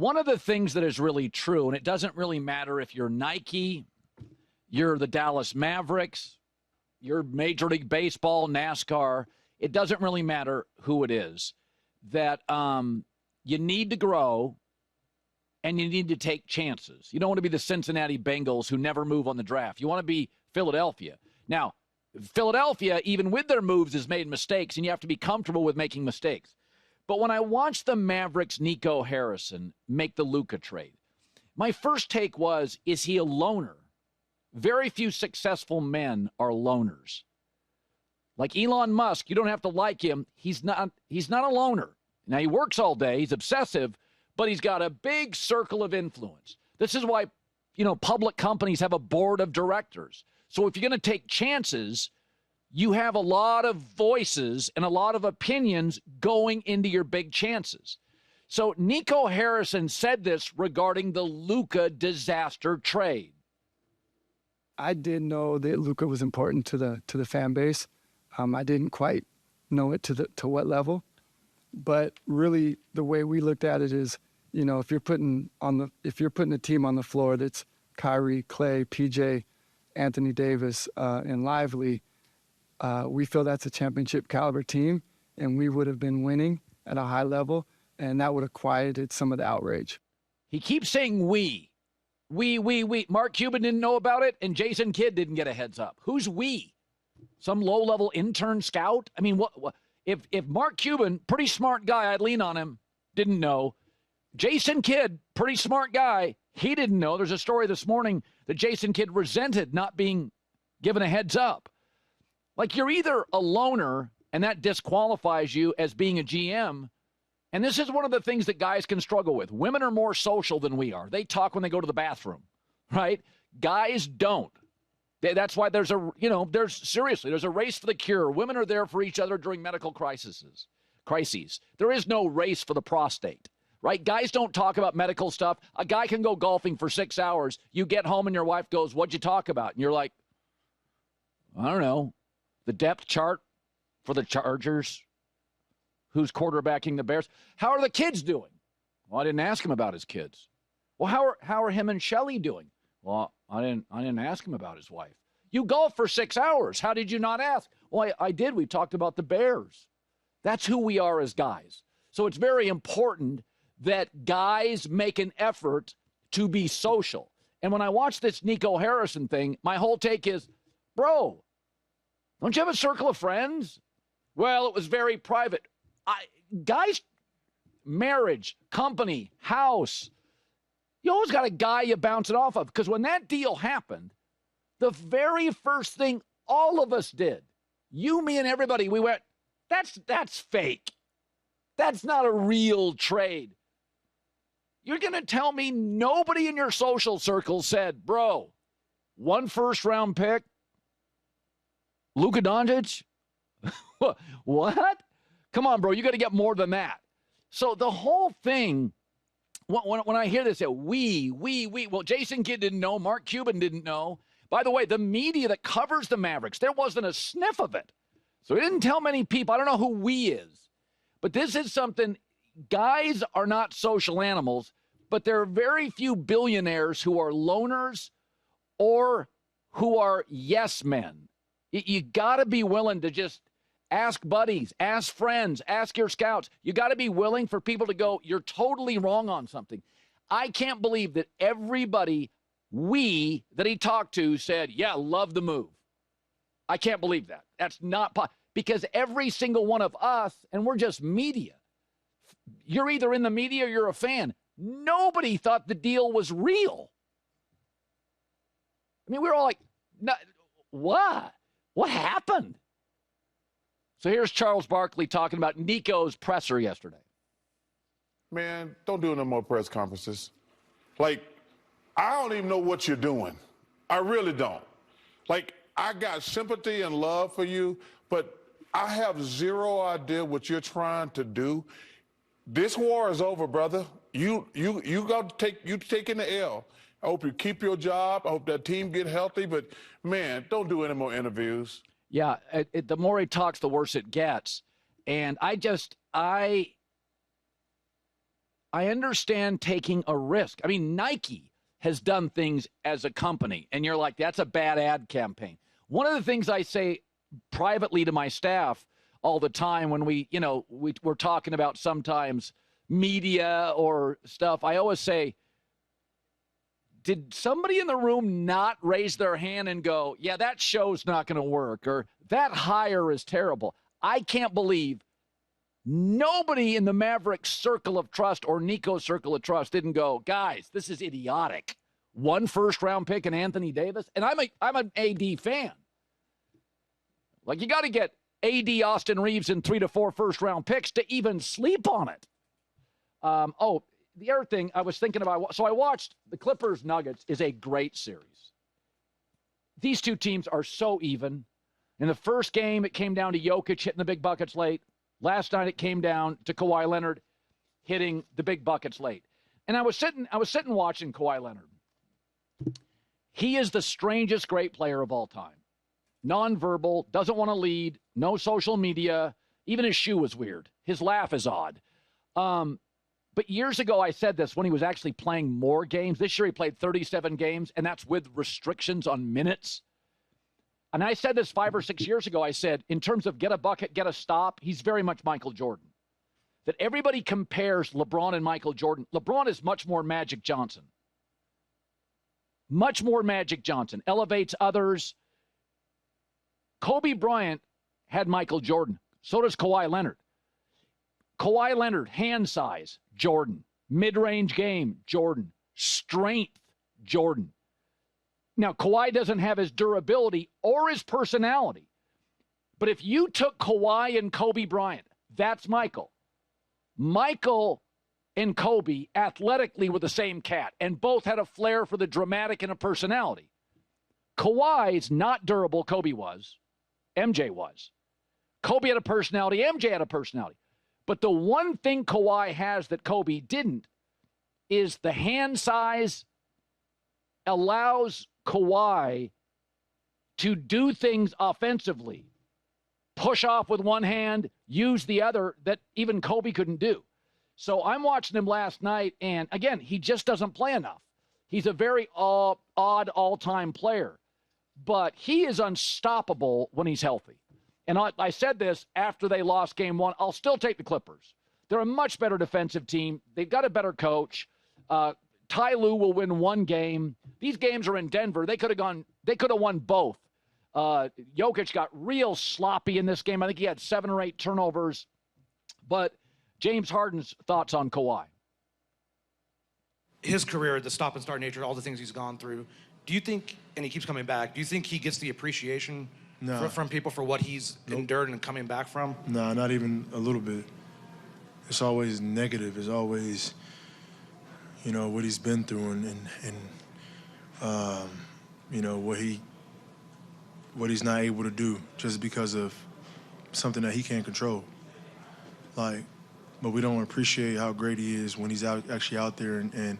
one of the things that is really true, and it doesn't really matter if you're Nike, you're the Dallas Mavericks, you're Major League Baseball, NASCAR, it doesn't really matter who it is, that you need to grow and you need to take chances. You don't want to be the Cincinnati Bengals who never move on the draft. You want to be Philadelphia. Now, Philadelphia, even with their moves, has made mistakes, and you have to be comfortable with making mistakes. But when I watched the Mavericks' Nico Harrison make the Luka trade, my first take was, is he a loner? Very few successful men are loners. Like Elon Musk, you don't have to like him. He's not a loner. Now, he works all day. He's obsessive, but he's got a big circle of influence. This is why, public companies have a board of directors. So if you're going to take chances, you have a lot of voices and a lot of opinions going into your big chances. So Nico Harrison said this regarding the Luka disaster trade. I did know that Luka was important to the fan base. I didn't quite know it to what level, but really the way we looked at it is, if you're putting a team on the floor that's Kyrie, Clay, PJ, Anthony Davis, and Lively, we feel that's a championship caliber team, and we would have been winning at a high level, and that would have quieted some of the outrage. He keeps saying we. We. Mark Cuban didn't know about it, and Jason Kidd didn't get a heads up. Who's we? Some low-level intern scout? I mean, what if Mark Cuban, pretty smart guy, I'd lean on him, didn't know. Jason Kidd, pretty smart guy, he didn't know. There's a story this morning that Jason Kidd resented not being given a heads up. Like, you're either a loner, and that disqualifies you as being a GM, and this is one of the things that guys can struggle with. Women are more social than we are. They talk when they go to the bathroom, right? Guys don't. That's why there's a race for the cure. Women are there for each other during medical crises. There is no race for the prostate, right? Guys don't talk about medical stuff. A guy can go golfing for 6 hours. You get home and your wife goes, "What'd you talk about?" And you're like, "I don't know. The depth chart for the Chargers. Who's quarterbacking the Bears? How are the kids doing?" Well, I didn't ask him about his kids. Well, how are him and Shelly doing? Well, I didn't ask him about his wife. You golf for 6 hours. How did you not ask? Well, I did. We talked about the Bears. That's who we are as guys. So it's very important that guys make an effort to be social. And when I watch this Nico Harrison thing, my whole take is, bro, don't you have a circle of friends? Well, it was very private. Guys, marriage, company, house, you always got a guy you bounce it off of. Because when that deal happened, the very first thing all of us did, you, me, and everybody, we went, that's fake. That's not a real trade. You're going to tell me nobody in your social circle said, bro, 1 first-round pick, Luka Doncic? What? Come on, bro, you got to get more than that. So the whole thing, when I hear this, well, Jason Kidd didn't know, Mark Cuban didn't know. By the way, the media that covers the Mavericks, there wasn't a sniff of it. So he didn't tell many people. I don't know who we is. But this is something, guys are not social animals, but there are very few billionaires who are loners or who are yes men. You got to be willing to just ask buddies, ask friends, ask your scouts. You got to be willing for people to go, you're totally wrong on something. I can't believe that everybody that he talked to said, yeah, love the move. I can't believe that. That's not because every single one of us, and we're just media. You're either in the media or you're a fan. Nobody thought the deal was real. I mean, we were all like, what? What happened? So here's Charles Barkley talking about Nico's presser yesterday. Man, don't do no more press conferences. Like, I don't even know what you're doing. I really don't. Like, I got sympathy and love for you, but I have zero idea what you're trying to do. This war is over, brother. You got to taking the L. I hope you keep your job. I hope that team get healthy. But, man, don't do any more interviews. Yeah, the more he talks, the worse it gets. And I I understand taking a risk. I mean, Nike has done things as a company, and you're like, that's a bad ad campaign. One of the things I say privately to my staff all the time when we're talking about sometimes media or stuff, I always say, did somebody in the room not raise their hand and go, yeah, that show's not going to work, or that hire is terrible? I can't believe nobody in the Mavericks circle of trust or Nico's circle of trust didn't go, guys, this is idiotic. 1 first-round pick in Anthony Davis, and I'm an AD fan. Like, you got to get AD Austin Reeves and 3 to 4 first-round picks to even sleep on it. The other thing I was thinking about, so I watched the Clippers-Nuggets is a great series. These two teams are so even. In the first game, it came down to Jokic hitting the big buckets late. Last night, it came down to Kawhi Leonard hitting the big buckets late. And I was sitting watching Kawhi Leonard. He is the strangest great player of all time. Nonverbal, doesn't want to lead, no social media. Even his shoe was weird. His laugh is odd. But years ago, I said this when he was actually playing more games. This year, he played 37 games, and that's with restrictions on minutes. And I said this 5 or 6 years ago. I said, in terms of get a bucket, get a stop, he's very much Michael Jordan. That everybody compares LeBron and Michael Jordan. LeBron is much more Magic Johnson. Much more Magic Johnson. Elevates others. Kobe Bryant had Michael Jordan. So does Kawhi Leonard. Kawhi Leonard, hand size, Jordan. Mid-range game, Jordan. Strength, Jordan. Now, Kawhi doesn't have his durability or his personality. But if you took Kawhi and Kobe Bryant, that's Michael. Michael and Kobe athletically were the same cat, and both had a flair for the dramatic and a personality. Kawhi's not durable, Kobe was. MJ was. Kobe had a personality, MJ had a personality. But the one thing Kawhi has that Kobe didn't is the hand size allows Kawhi to do things offensively. Push off with one hand, use the other that even Kobe couldn't do. So I'm watching him last night, and again, he just doesn't play enough. He's a very odd all-time player. But he is unstoppable when he's healthy. And I said this after they lost game 1. I'll still take the Clippers. They're a much better defensive team. They've got a better coach. Ty Lue will win 1 game. These games are in Denver. They could have won both. Jokic got real sloppy in this game. I think he had 7 or 8 turnovers. But James Harden's thoughts on Kawhi. His career, the stop and start nature, all the things he's gone through. Do you think, and he keeps coming back, do you think he gets the appreciation from people for what he's endured and coming back from? No, not even a little bit. It's always negative. It's always, what he's been through and what he's not able to do just because of something that he can't control. But we don't appreciate how great he is when he's actually out there and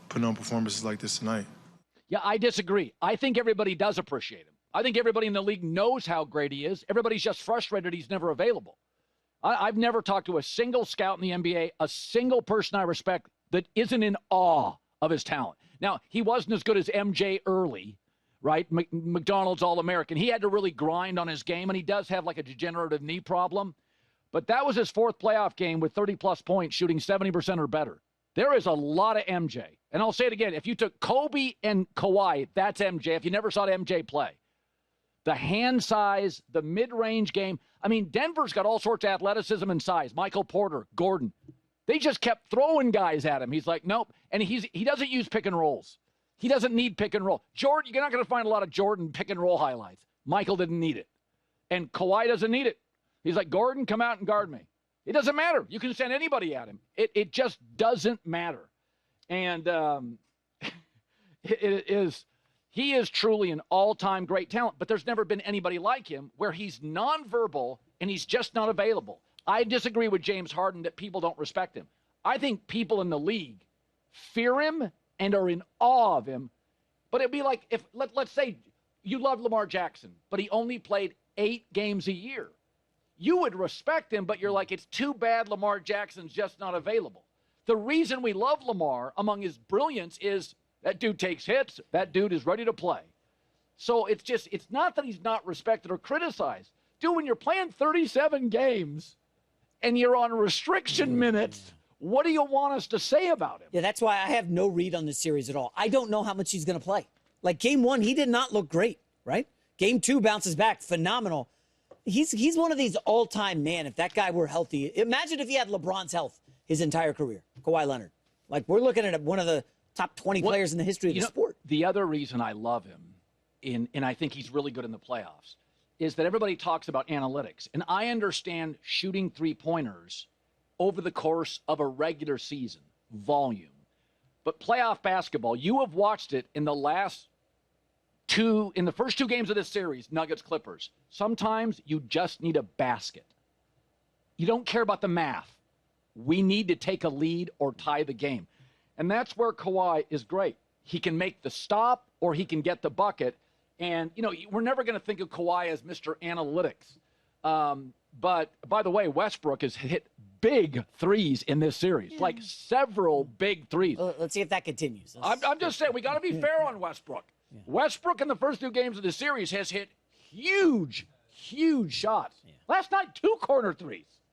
putting on performances like this tonight. Yeah, I disagree. I think everybody does appreciate him. I think everybody in the league knows how great he is. Everybody's just frustrated he's never available. I've never talked to a single scout in the NBA, a single person I respect that isn't in awe of his talent. Now, he wasn't as good as MJ early, right? McDonald's All-American. He had to really grind on his game, and he does have like a degenerative knee problem. But that was his 4th playoff game with 30-plus points, shooting 70% or better. There is a lot of MJ. And I'll say it again. If you took Kobe and Kawhi, that's MJ. If you never saw MJ play. The hand size, the mid-range game. I mean, Denver's got all sorts of athleticism and size. Michael Porter, Gordon. They just kept throwing guys at him. He's like, nope. And he doesn't use pick and rolls. He doesn't need pick and roll. Jordan, you're not going to find a lot of Jordan pick and roll highlights. Michael didn't need it. And Kawhi doesn't need it. He's like, Gordon, come out and guard me. It doesn't matter. You can send anybody at him. It just doesn't matter. And he is truly an all-time great talent, but there's never been anybody like him where he's nonverbal and he's just not available. I disagree with James Harden that people don't respect him. I think people in the league fear him and are in awe of him. But it'd be like if, let's say you love Lamar Jackson, but he only played 8 games a year. You would respect him, but you're like, it's too bad Lamar Jackson's just not available. The reason we love Lamar, among his brilliance, is that dude takes hits. That dude is ready to play. So it's not that he's not respected or criticized. Dude, when you're playing 37 games and you're on restriction minutes, what do you want us to say about him? Yeah, that's why I have no read on this series at all. I don't know how much he's going to play. Like game 1, he did not look great, right? Game 2 bounces back, phenomenal. He's one of these all-time, man, if that guy were healthy. Imagine if he had LeBron's health his entire career, Kawhi Leonard. Like, we're looking at one of the top 20 players in the history of the sport. The other reason I love him, and I think he's really good in the playoffs, is that everybody talks about analytics. And I understand shooting three-pointers over the course of a regular season, volume. But playoff basketball, you have watched it in the first 2 games of this series, Nuggets-Clippers. Sometimes you just need a basket. You don't care about the math. We need to take a lead or tie the game. And that's where Kawhi is great. He can make the stop or he can get the bucket. And, we're never going to think of Kawhi as Mr. Analytics. But, by the way, Westbrook has hit big threes in this series, like several big threes. Let's see if that continues. I'm just saying, we got to be fair on Westbrook. Yeah. Westbrook in the first 2 games of the series has hit huge shots. Yeah. Last night, 2 corner threes.